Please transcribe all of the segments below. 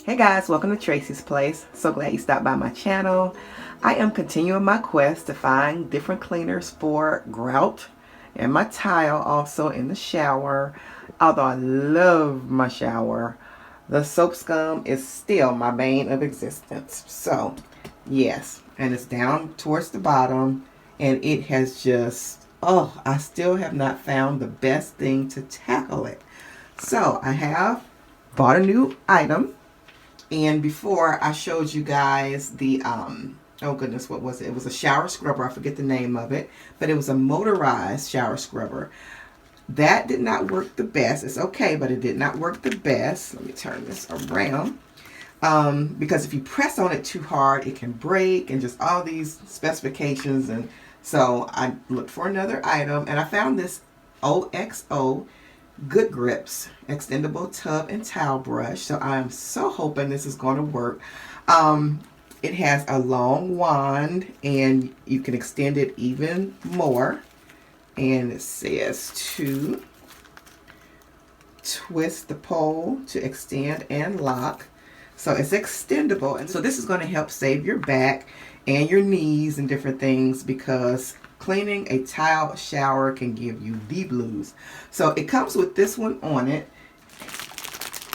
Hey guys, welcome to Tracie's Place. So glad you stopped by my channel. I am continuing my quest to find different cleaners for grout and my tile, also in the shower. Although I love my shower, the soap scum is still my bane of existence. So yes, and it's down towards the bottom, and it has just, oh, I still have not found the best thing to tackle it. So I have bought a new item. And before I showed you guys the, oh goodness, what was it? It was a shower scrubber. I forget the name of it, but it was a motorized shower scrubber. That did not work the best. It's okay, but it did not work the best. Let me turn this around. Because if you press on it too hard, it can break and just all these specifications. And so I looked for another item and I found this OXO Good Grips Extendable Tub and Towel Brush. So I am so hoping this is going to work. It has a long wand and you can extend it even more. And it says to twist the pole to extend and lock. So it's extendable. And so this is going to help save your back and your knees and different things, because cleaning a tile shower can give you the blues. So it comes with this one on it.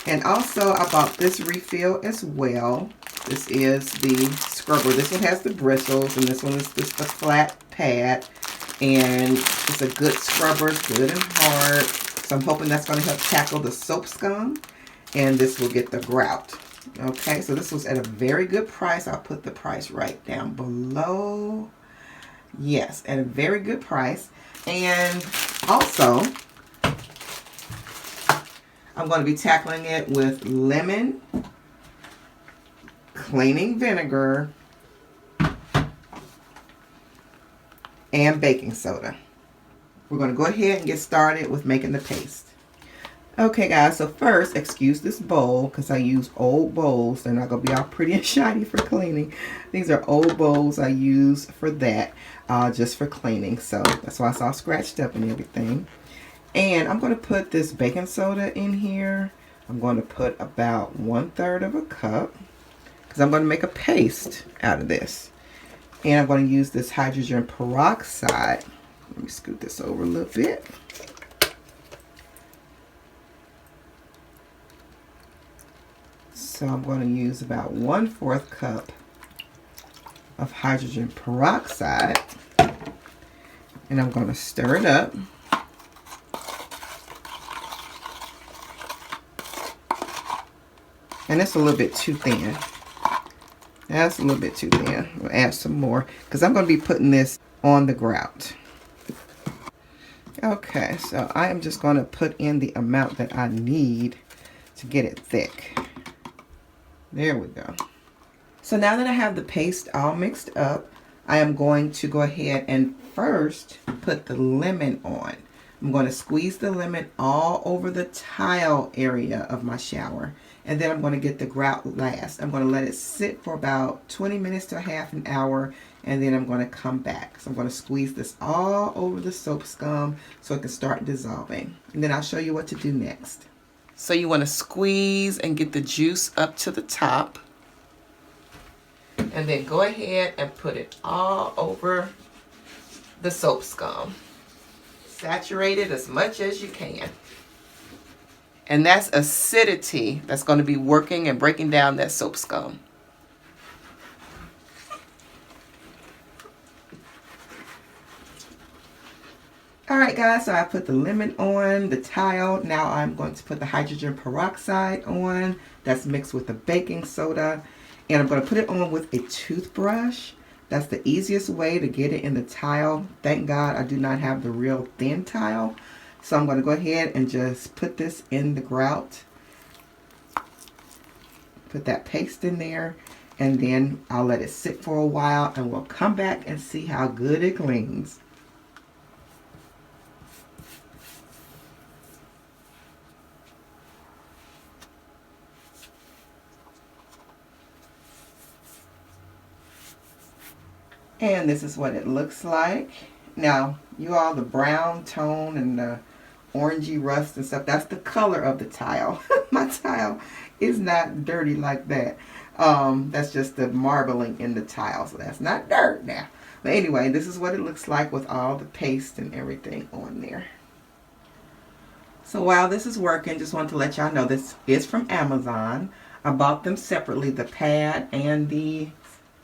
And also I bought this refill as well. This is the scrubber. This one has the bristles and this one is just the flat pad. And it's a good scrubber. It's good and hard. So I'm hoping that's going to help tackle the soap scum. And this will get the grout. Okay, so this was at a very good price. I'll put the price right down below. Yes, at a very good price. And also, I'm going to be tackling it with lemon, cleaning vinegar, and baking soda. We're going to go ahead and get started with making the paste. Okay guys, so first, excuse this bowl because I use old bowls. They're not going to be all pretty and shiny for cleaning. These are old bowls I use for that, just for cleaning. So that's why it's all scratched up and everything. And I'm going to put this baking soda in here. I'm going to put about 1/3 of a cup because I'm going to make a paste out of this. And I'm going to use this hydrogen peroxide. Let me scoot this over a little bit. So I'm going to use about 1/4 cup of hydrogen peroxide. And I'm going to stir it up. And it's a little bit too thin. That's a little bit too thin. We'll add some more because I'm going to be putting this on the grout. Okay, so I am just going to put in the amount that I need to get it thick. There we go. So now that I have the paste all mixed up, I am going to go ahead and first put the lemon on. I'm going to squeeze the lemon all over the tile area of my shower. And then I'm going to get the grout last. I'm going to let it sit for about 20 minutes to half an hour. And then I'm going to come back. So I'm going to squeeze this all over the soap scum so it can start dissolving. And then I'll show you what to do next. So you want to squeeze and get the juice up to the top. And then go ahead and put it all over the soap scum. Saturate it as much as you can. And that's acidity that's going to be working and breaking down that soap scum. Alright guys, so I put the lemon on the tile. Now I'm going to put the hydrogen peroxide on. That's mixed with the baking soda. And I'm going to put it on with a toothbrush. That's the easiest way to get it in the tile. Thank God I do not have the real thin tile. So I'm going to go ahead and just put this in the grout. Put that paste in there. And then I'll let it sit for a while and we'll come back and see how good it cleans. And this is what it looks like. Now, you all, the brown tone and the orangey rust and stuff, that's the color of the tile. My tile It's not dirty like that. That's just the marbling in the tile, so that's not dirt now. But anyway, this is what it looks like with all the paste and everything on there. So while this is working, just want to let y'all know this is from Amazon. I bought them separately, the pad and the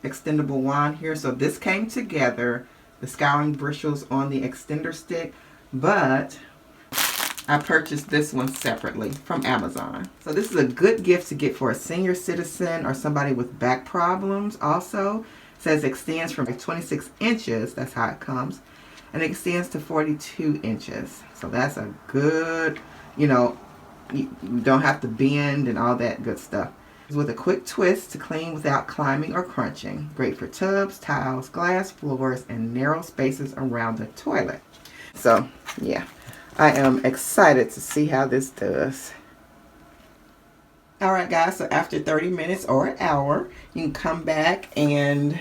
extendable wand here. So this came together, the scouring bristles on the extender stick, but I purchased this one separately from Amazon. So this is a good gift to get for a senior citizen or somebody with back problems also. It says extends from 26 inches, that's how it comes, and it extends to 42 inches. So that's a good, you don't have to bend and all that good stuff. With a quick twist to clean without climbing or crunching. Great for tubs, tiles, glass floors, and narrow spaces around the toilet. So, yeah, I am excited to see how this does. Alright guys, so after 30 minutes or an hour, you can come back and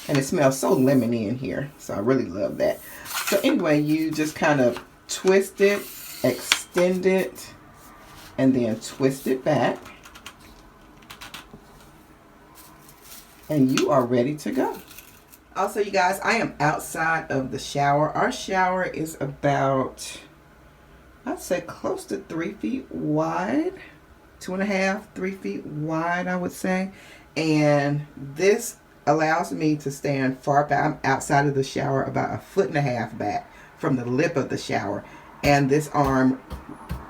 it smells so lemony in here. So I really love that. So anyway, you just kind of twist it, extend it, and then twist it back. And you are ready to go. Also, you guys, I am outside of the shower. Our shower is about, I'd say close to 3 feet wide. 2.5, 3 feet wide, I would say. And this allows me to stand far back. I'm outside of the shower about 1.5 feet back from the lip of the shower. And this arm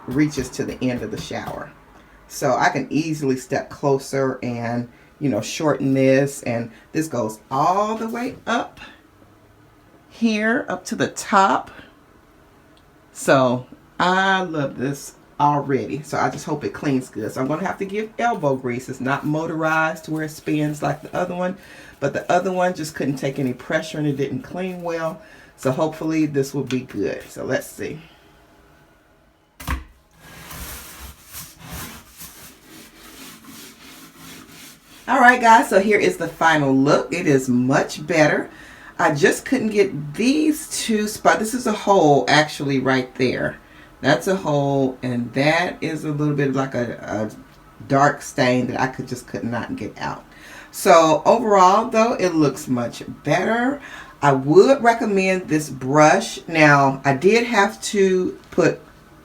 reaches to the end of the shower. So I can easily step closer and shorten this, and this goes all the way up here, up to the top. So I love this already. So I just hope it cleans good. So I'm going to have to give elbow grease. It's not motorized to where it spins like the other one, but the other one just couldn't take any pressure and it didn't clean well. So hopefully this will be good. So let's see. Alright guys, so here is the final look. It is much better. I just couldn't get these two spots. This is a hole actually right there. That's a hole, and that is a little bit like a dark stain that I could not get out. So overall though, it looks much better. I would recommend this brush. Now I did have to put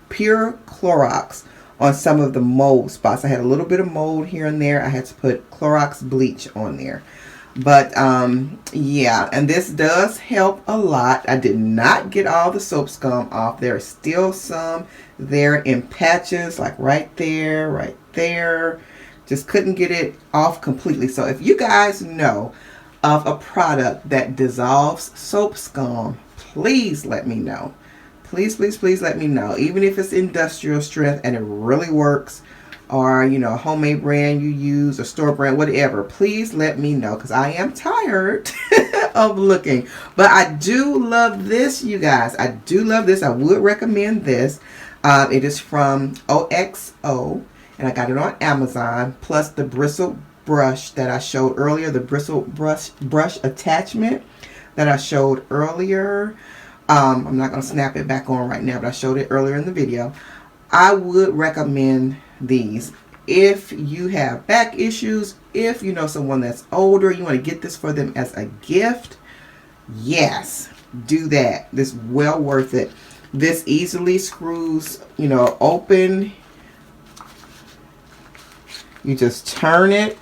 pure Clorox on some of the mold spots. I had a little bit of mold here and there. I had to put Clorox bleach on there. But yeah, and this does help a lot. I did not get all the soap scum off. There is still some there in patches, like right there. Just couldn't get it off completely. So if you guys know of a product that dissolves soap scum, please let me know. Please, please, please let me know. Even if it's industrial strength and it really works, or a homemade brand you use, or store brand, whatever, please let me know, because I am tired of looking. But I do love this, you guys. I do love this. I would recommend this. It is from OXO, and I got it on Amazon, plus the bristle brush that I showed earlier, the bristle brush attachment that I showed earlier. I'm not going to snap it back on right now, but I showed it earlier in the video. I would recommend these if you have back issues, if you know someone that's older, you want to get this for them as a gift. Yes, do that. This is well worth it. This easily screws, open. You just turn it.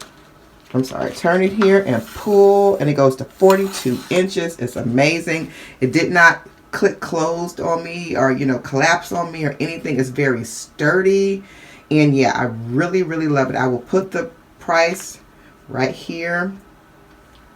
Turn it here and pull, and it goes to 42 inches. It's amazing. It did not click closed on me or collapse on me or anything. It's very sturdy, and yeah, I really, really love it. I will put the price right here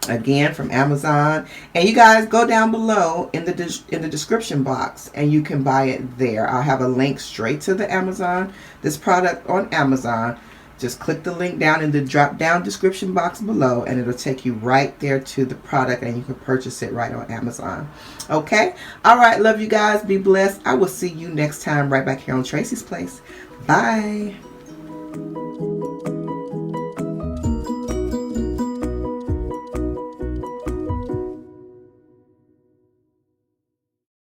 again from Amazon, and you guys go down below in the description box and you can buy it there. I'll have a link straight to this product on Amazon. Just click the link down in the drop down description box below, and it'll take you right there to the product, and you can purchase it right on Amazon. Okay? Alright, love you guys. Be blessed. I will see you next time right back here on Tracie's Place. Bye.